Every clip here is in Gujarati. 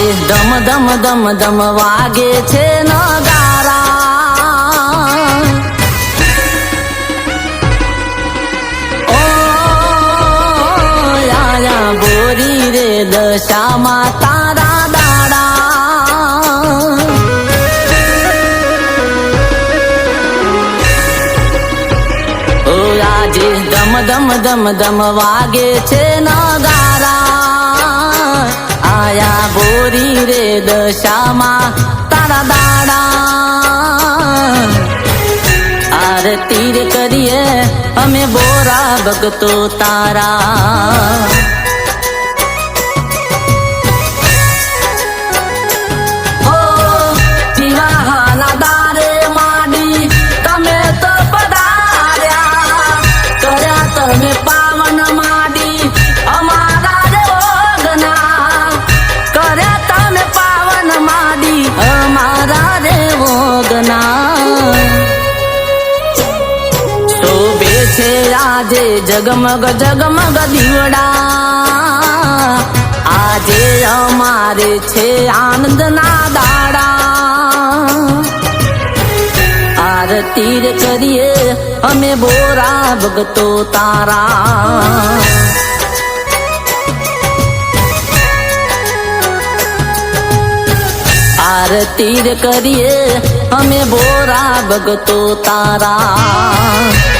ધમ ધમ ધમ ધમ વાગે છે નગારા ઓ આયા બોરી રે દશામાં તારા દાડા ઓ આજે ધમ ધમ ધમ ધમ વાગે છે નગારા આયા બોરી રે દશામાં તારા દાડા આરતી રે કરીએ અમે બોરા ભગતો તારા ઓ નિવાહાના દારે માંડી તમે તો પધાર્યા કર્યા તમે પાવન માંડી અમારા રે ઓગના કર્યા તમે પાવન માંડી અમારા રે ઓગના શોભે છે આજે જગમગ જગમગ દીવડા આજે અમારે છે આનંદના દાડા આરતી રે કરીએ અમે બોરા ભગતો તારા આરતી રે કરીએ અમે બોરા ભગતો તારા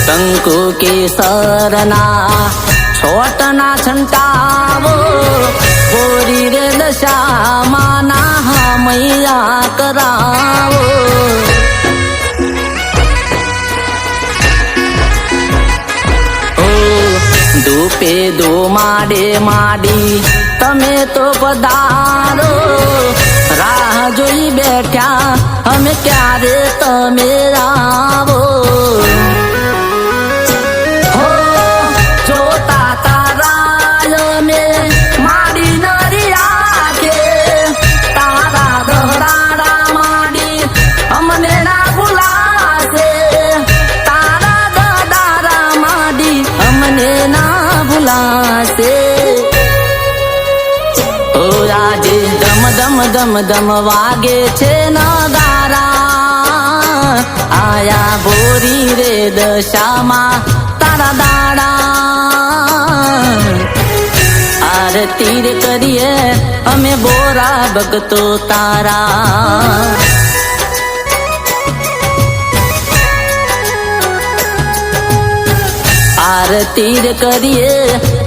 શંકુ કેસરના છોટના છંટાવો બોરી રે દશામાં ના મૈયા કરાવો ધૂપે દો માડે માડી તમે તો પધારો રાહ જોઈ બેઠ્યા અમે ક્યારે તમે આવો આજે ધમ ધમ ધમ ધમ વાગે છે નગારા આયા બોરી રે દશામાં તારા દાડા આરતી રે કરીએ અમે બોરા ભગતો તારા આરતી રે કરીએ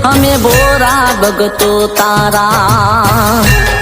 અમે બોરા ભગતો તારા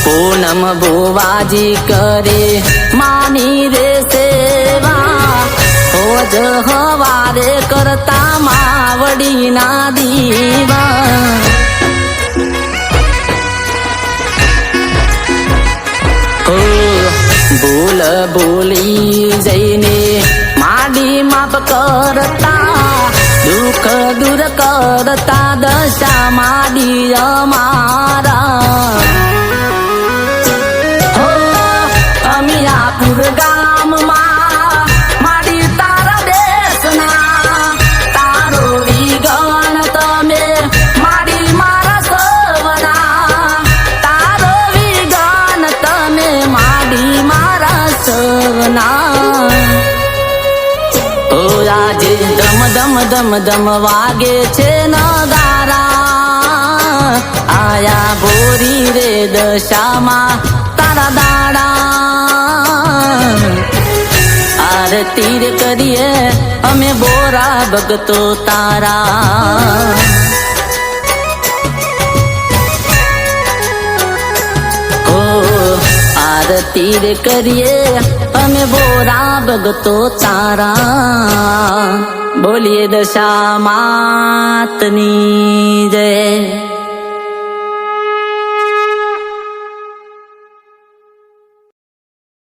પૂનમ ભુવાજી કરે માની રે સેવા રોજ હવારે કરતા માવડી ના દીવા ભૂલ ભૂલી જઈને માડી માપ કરતા દુઃખ દૂર કરતા દશા માડી અમારા અમિયાપુર ગામમાં માડી તારા દેશના તારો વિગણ તમે માડી મારા સવના તારો વિગણ તમે માડી મારા સવના ધમ ધમ ધમ ધમ વાગે છે નગારા, આયા ભોરી રે દશામાં તારા દાડા. આરતી રે કરીએ અમે બોરા ભગતો તારા. આરતી રે કરીએ અમે બોરા ભગતો તારા. બોલીએ દશા માતની જય.